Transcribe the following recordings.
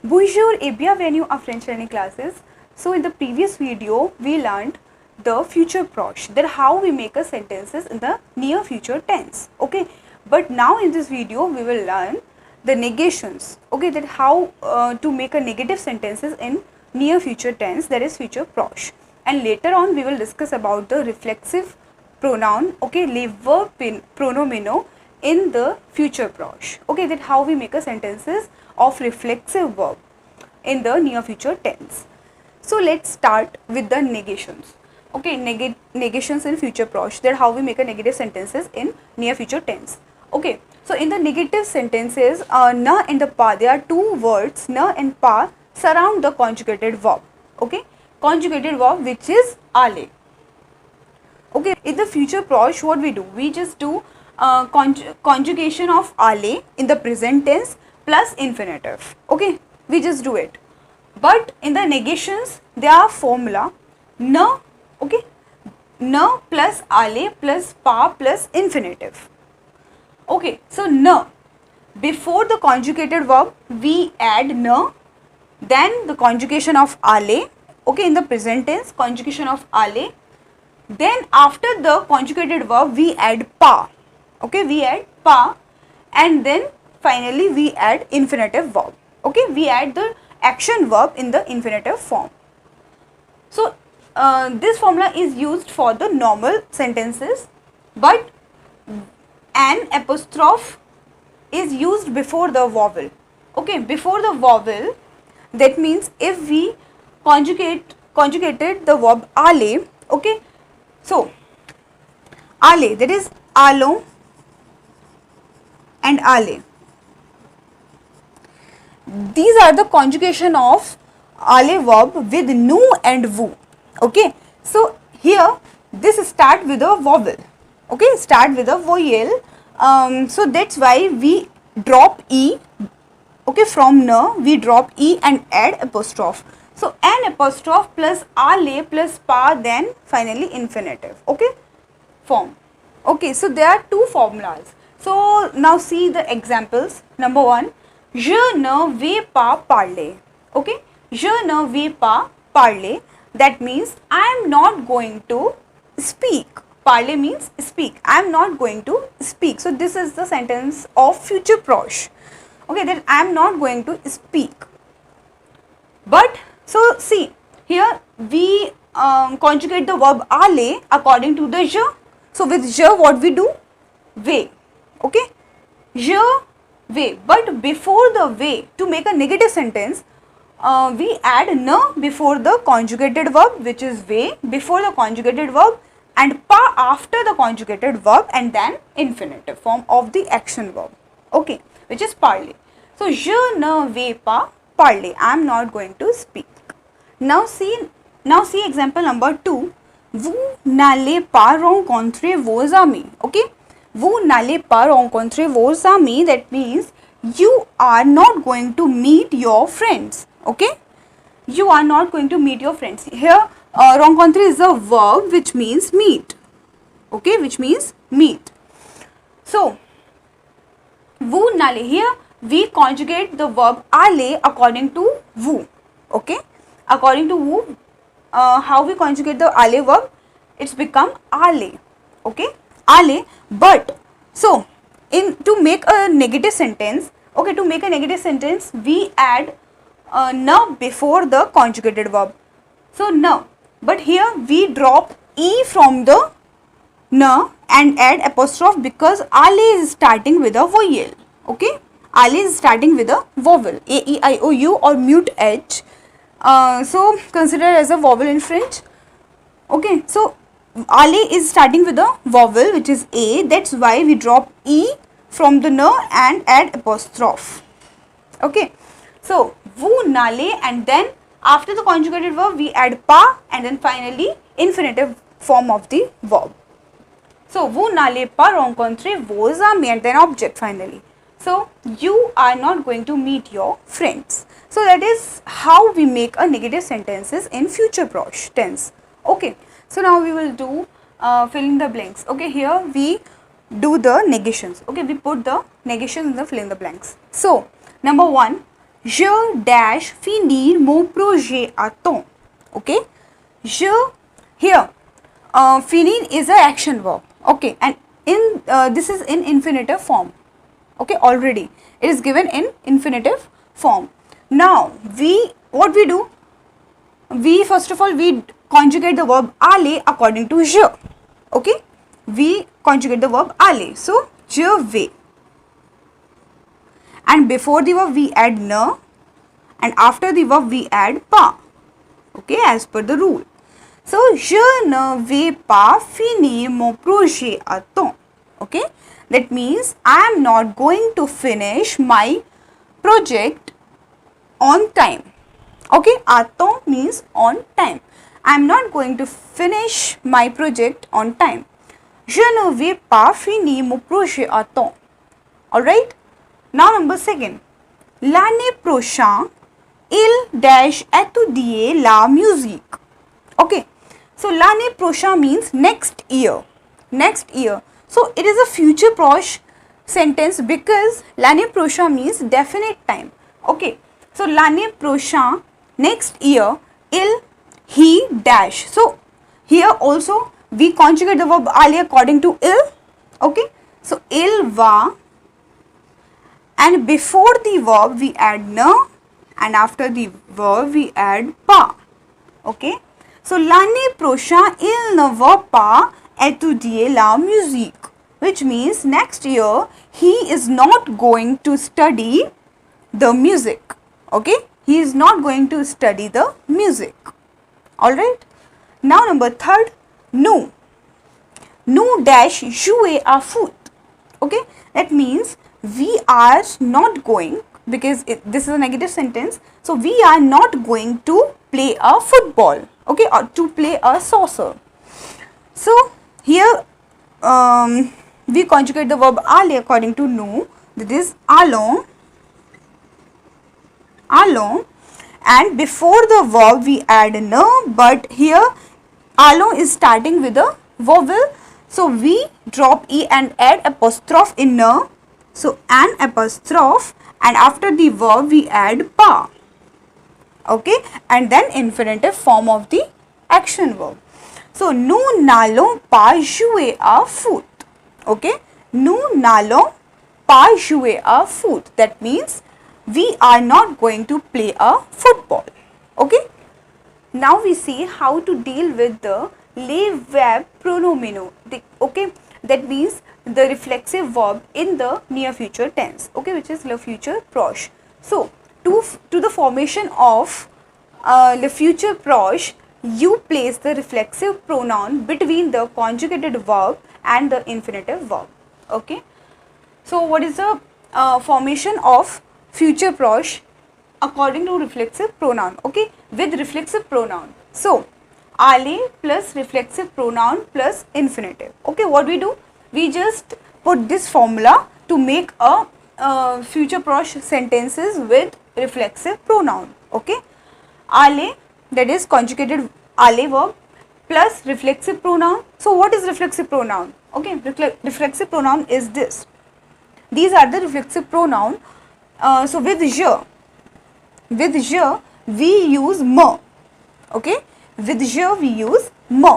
Bonjour et bienvenue à French learning classes. So in the previous video we learned the future proche, that how we make a sentences in the near future tense. Okay, but now in this video we will learn the negations. Okay, that how to make a negative sentences in near future tense, that is future proche. And later on we will discuss about the reflexive pronoun, okay, le verb pronomino in the future proche. Okay, that how we make a sentences of reflexive verb in the near future tense. So let's start with the negations. Okay, negations in future proche, that how we make a negative sentences in near future tense. Okay, so in the negative sentences, na and the pa, there are two words, na and pa, surround the conjugated verb. Okay, conjugated verb which is ale. Okay, in the future proche, what we do? We just do conjugation of ale in the present tense plus infinitive. Okay, we just do it. But in the negations, there are formula na, okay, na plus ale plus pa plus infinitive. Okay, so na, before the conjugated verb we add na, then the conjugation of ale, okay, in the present tense conjugation of ale, then after the conjugated verb we add pa, okay, we add pa, and then finally we add infinitive verb. Okay, we add the action verb in the infinitive form. So this formula is used for the normal sentences, but an apostrophe is used before the vowel. Okay, before the vowel, that means if we conjugated the verb ale, okay, so ale, that is alo and ale. These are the conjugation of ale verb with nu and vu. Okay, so here this start with a vowel. Okay, start with a vowel. So that's why we drop e. Okay, from na we drop e and add apostrophe. So an apostrophe plus ale plus pa, then finally infinitive. Okay, form. Okay, so there are two formulas. So now see the examples. Number one, je ne vais pas parler. Okay, je ne vais pas parler. That means I am not going to speak. Parler means speak. I am not going to speak. So this is the sentence of future proche. Okay, that I am not going to speak. But so see here we conjugate the verb ale according to the je. So with je what we do? Vais. Okay, je vais. But before the vais, to make a negative sentence, we add na before the conjugated verb which is vais, before the conjugated verb, and pa after the conjugated verb, and then infinitive form of the action verb. Okay, which is parler. So je ne vais pas parler. I am not going to speak. Now see example number 2. Vous n'allez pas rencontrer vos amis. Okay, vous n'allez pas rencontrer vos amis. That means you are not going to meet your friends. Okay, you are not going to meet your friends. Here rencontrer is a verb which means meet. Okay, which means meet. So vous n'allez, here we conjugate the verb aller according to vous. Okay, according to vous, how we conjugate the aller verb? It's become aller. Okay, aller. But so to make a negative sentence, okay, to make a negative sentence we add na before the conjugated verb. So na, but here we drop e from the na and add apostrophe because ale is starting with a vowel. Okay, ale is starting with a vowel, a, e, I, o, u or mute h. So consider as a vowel in French. Okay, so ale is starting with a vowel which is a. That's why we drop e from the na and add apostrophe. Okay, so vous n'allez, and then after the conjugated verb we add pa, and then finally infinitive form of the verb. So vous n'allez pas rencontrer vos amis, and then object finally. So you are not going to meet your friends. So that is how we make a negative sentences in future proche tense. Okay, so now we will do fill in the blanks. Okay, here we do the negations. Okay, we put the negations in the fill in the blanks. So number 1, Je dash finir mon projet à temps. Okay, je here finir is a action verb. Okay, and in this is in infinitive form. Okay, already it is given in infinitive form. Now what we do, we first of all we conjugate the verb aller according to je. Okay, we conjugate the verb aller. So je vais, and before the verb we add ne, and after the verb we add pas. Okay, as per the rule. So je ne vais pas finir mon projet à temps. Okay, that means I am not going to finish my project on time. Okay, à temps means on time. I am not going to finish my project on time. Je ne vais pas finir mon projet à temps. Alright. Now number second. L'année prochaine, il dash étudier la musique. Okay. So l'année prochaine means next year. Next year. So it is a future proche sentence because l'année prochaine means definite time. Okay. So l'année prochaine, next year, il, he dash. So here also we conjugate the verb aller according to il. Okay. So il va, and before the verb we add ne, and after the verb we add pas. Okay. So l'année prochaine il ne va pas étudier la musique, which means next year he is not going to study the music. Okay, he is not going to study the music. Alright. Now number third, nous. Nous dash jouer à foot. Okay, that means we are not going, because this is a negative sentence, so we are not going to play a football. Okay, or to play a soccer. So here we conjugate the verb aller according to nous, that is allons, allons, and before the verb we add ne, but here allons is starting with a vowel, so we drop e and add apostrophe in ne, so an apostrophe, and after the verb we add pas. Okay, and then infinitive form of the action verb. So nous n'allons pas jouer à foot. Okay, nous n'allons pas jouer à foot. That means we are not going to play a football. Okay. Now we see how to deal with the les verbes pronominaux. Okay, that means the reflexive verb in the near future tense. Okay, which is le futur proche. So to the formation of le futur proche, you place the reflexive pronoun between the conjugated verb and the infinitive verb. Okay. So what is the formation of future proche according to reflexive pronoun? Okay, with reflexive pronoun. So aller plus reflexive pronoun plus infinitive. Okay, what we do? We just put this formula to make a future proche sentences with reflexive pronoun. Okay, aller, that is conjugated aller verb, plus reflexive pronoun. So what is reflexive pronoun? Okay, reflexive pronoun is this. These are the reflexive pronoun. So with je we use me. Okay, with je we use me.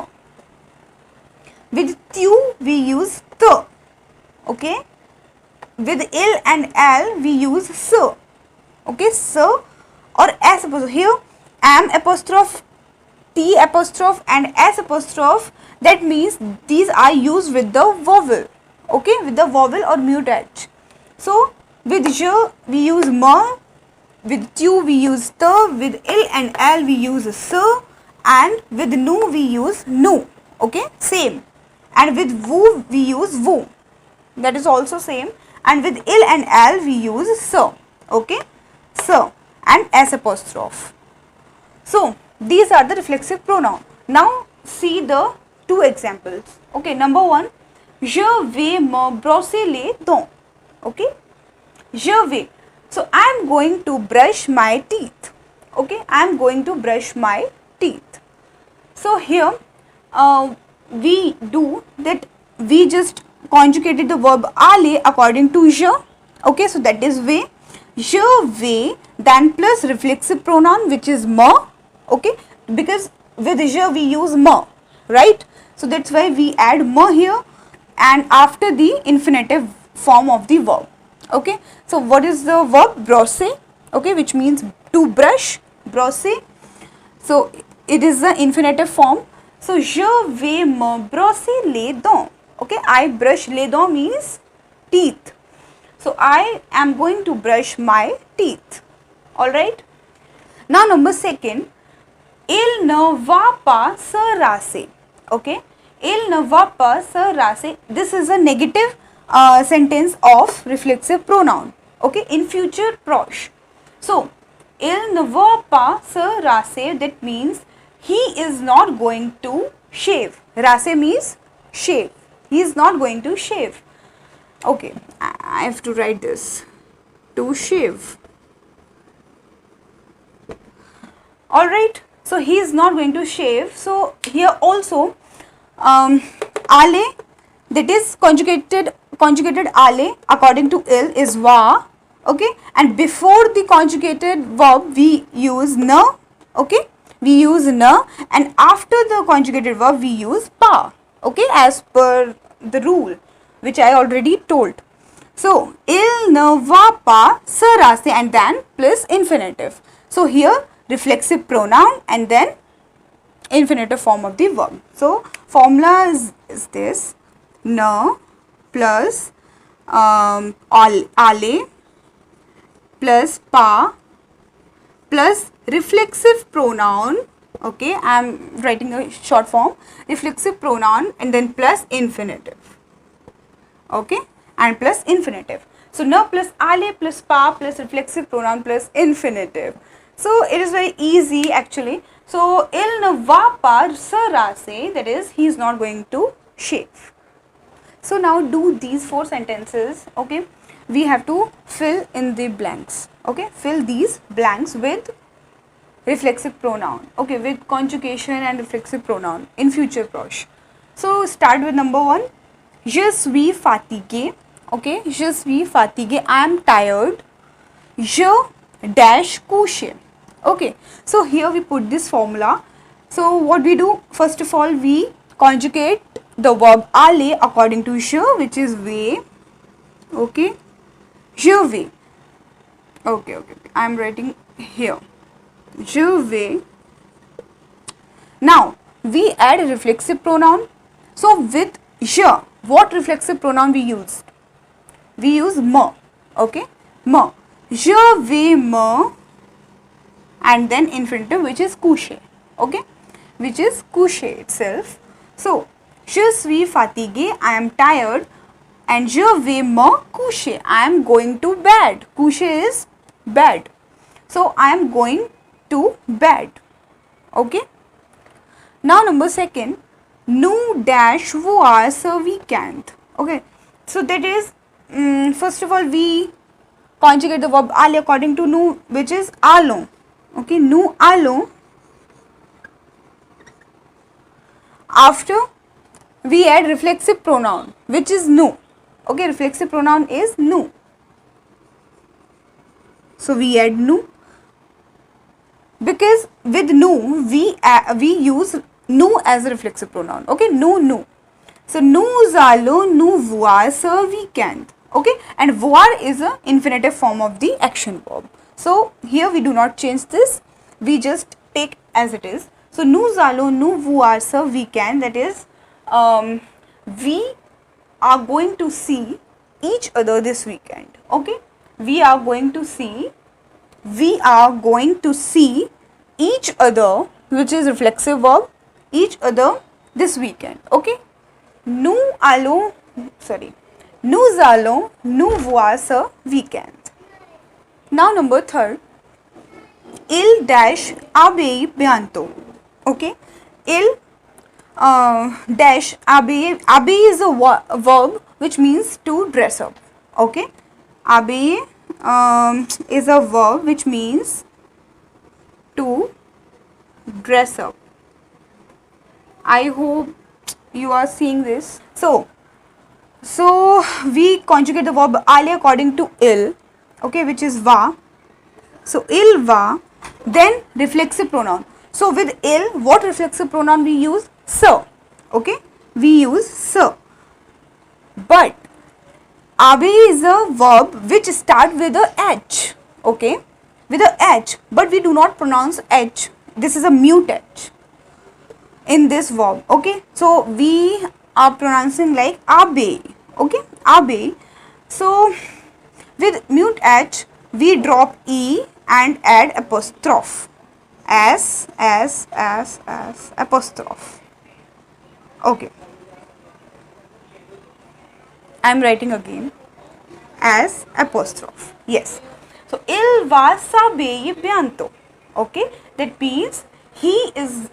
With tu we use te. Okay, with il and al we use se. Okay, so or s apostrophe. Here am apostrophe, t apostrophe and s apostrophe, that means these are used with the vowel. Okay, with the vowel or mute h. So with je we use me, with tu we use te, with il and al we use se, and with nous we use nous. Okay, same. And with vous we use vous, that is also same. And with il and al we use se. Okay, se and s apostrophe. So these are the reflexive pronoun. Now see the two examples. Okay, number one, je vais me brosser les dents. Okay, je vais. So I am going to brush my teeth. Okay, I am going to brush my teeth. So here we do that, we just conjugated the verb aller according to je. Okay, so that is vais. je vais, then plus reflexive pronoun which is me, okay, because with je we use me, right? So that's why we add me here, and after the infinitive form of the verb, okay. So what is the verb? Brosser, okay, which means to brush, brosser. So it is the infinitive form. So je vais me brosser les dents, okay. I brush, les dents means teeth. So I am going to brush my teeth, alright. Now number second, il ne va pas se rasser, okay. Il ne va pas se rasser, this is a negative sentence of reflexive pronoun, okay, in future proche. So il ne va pas se rasser, that means he is not going to shave. Rasser means shave, he is not going to shave. Okay, I have to write this, to shave. Alright, so he is not going to shave. So here also ale, that is conjugated ale according to il is va, okay, and before the conjugated verb we use na, okay, we use na, and after the conjugated verb we use pa, okay, as per the rule which I already told. So il ne va pas se rasser and then plus infinitive. So here reflexive pronoun and then infinitive form of the verb. So formula is this, ne plus ale plus pa plus reflexive pronoun, okay, I am writing a short form, reflexive pronoun and then plus infinitive, okay, and plus infinitive. So ne plus ale plus pa plus reflexive pronoun plus infinitive. So it is very easy actually. So il ne va pas se rasser, that is he is not going to shave. So now do these 4 sentences, okay, we have to fill in the blanks, okay, fill these blanks with reflexive pronoun, okay, with conjugation and reflexive pronoun in future proche. So start with number 1, je suis fatigué, okay, je suis fatigué, I am tired, je dash coucher, okay. So here we put this formula. So what we do, first of all we conjugate the verb aller according to je, which is vais, okay, je vais, okay, I am writing here, je vais. Now we add a reflexive pronoun. So with je, what reflexive pronoun we use? We use me, okay, me, je vais me, and then infinitive which is coucher, okay, which is coucher itself. So je suis fatigué, I am tired, and je vais me coucher, I am going to bed. Coucher is bed, so I am going to bed, okay. Now number second, nous dash voir ce weekend, okay. So that is first of all we conjugate the verb aller according to nous, which is allons, okay, nous allons. After we add reflexive pronoun which is nous, okay, reflexive pronoun is nous, so we add nous, because with nous we use nous as a reflexive pronoun, okay, nous. So nous allons nous voir ce weekend, okay, and voir is a infinitive form of the action verb. So here we do not change this, we just take as it is. So nous allons nous voir ce weekend, that is we are going to see each other this weekend, okay, we are going to see each other, which is reflexive verb, each other this weekend, okay. Nous allons nous voir ce weekend. Now number third, il dash habille bientôt, okay, il dash habiller is a verb which means to dress up, okay, habiller is a verb which means to dress up. I hope you are seeing this. So we conjugate the verb aller according to il, okay, which is va. So il va, then reflexive pronoun. So with il, what reflexive pronoun we use? Sir. Okay, we use sir. But abe is a verb which start with a h. Okay, with a h, but we do not pronounce h. This is a mute h in this verb. Okay, so we are pronouncing like abe. Okay, abe. So with mute h, we drop e and add apostrophe. As apostrophe. Okay, I am writing again. As apostrophe. Yes. So il va saber pianto. Okay, that means he is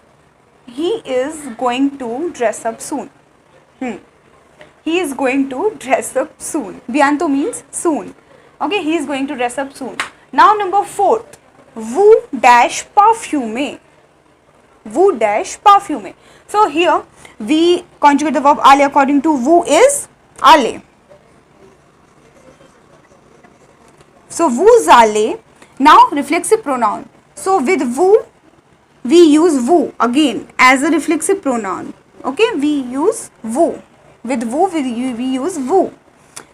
going to dress up soon. He is going to dress up soon. Bientôt means soon. Okay, he is going to dress up soon. Now number 4, vous dash parfumer. Vous dash parfumer. So here we conjugate the verb aller according to vous is aller. So vous allez. Now reflexive pronoun. So with vous we use vous again as a reflexive pronoun. Okay, we use vous. With vous we use vous.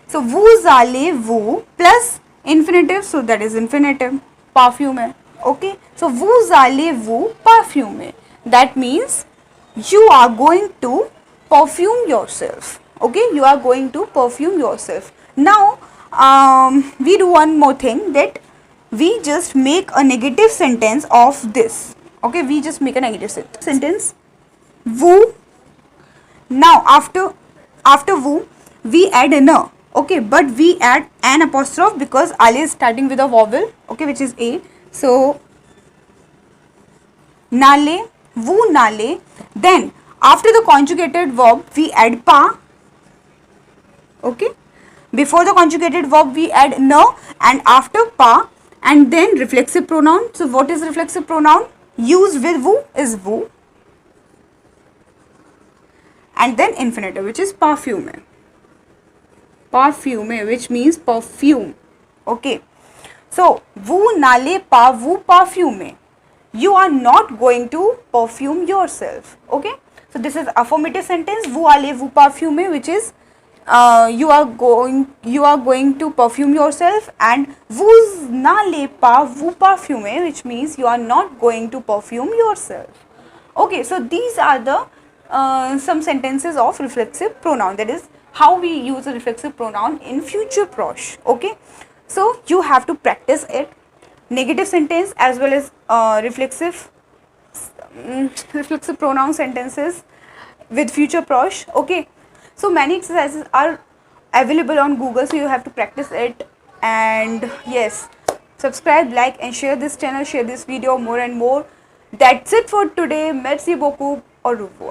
So vous allez vous plus infinitive, so that is infinitive, parfumer. Okay, so vous allez vous parfumer. That means you are going to perfume yourself. Okay, you are going to perfume yourself. Now we do one more thing, that we just make a negative sentence of this. Okay, we just make a negative sentence. Vous. Now after vous we add a na. Okay, but we add an apostrophe because aller is starting with a vowel. Okay, which is a. So n'allez, vous n'allez. Then after the conjugated verb we add pa. Okay, before the conjugated verb we add na, and after pa, and then reflexive pronoun. So what is reflexive pronoun? Used with vous is vous, and then infinitive, which is parfumer. Parfumer, which means perfume. Okay, so vous n'allez pas vous parfumer. You are not going to perfume yourself. Okay, so this is affirmative sentence. Vous allez vous parfumer, which is you are going to perfume yourself, and vous n'allez pas vous parfumer, which means you are not going to perfume yourself. Okay, so these are the some sentences of reflexive pronoun. That is how we use a reflexive pronoun in future prosh. Okay, so you have to practice it. Negative sentence as well as reflexive pronoun sentences with future prosh. Okay, so many exercises are available on Google, so you have to practice it. And yes, subscribe, like and share this channel, share this video more and more. That's it for today. Merci beaucoup. Au revoir.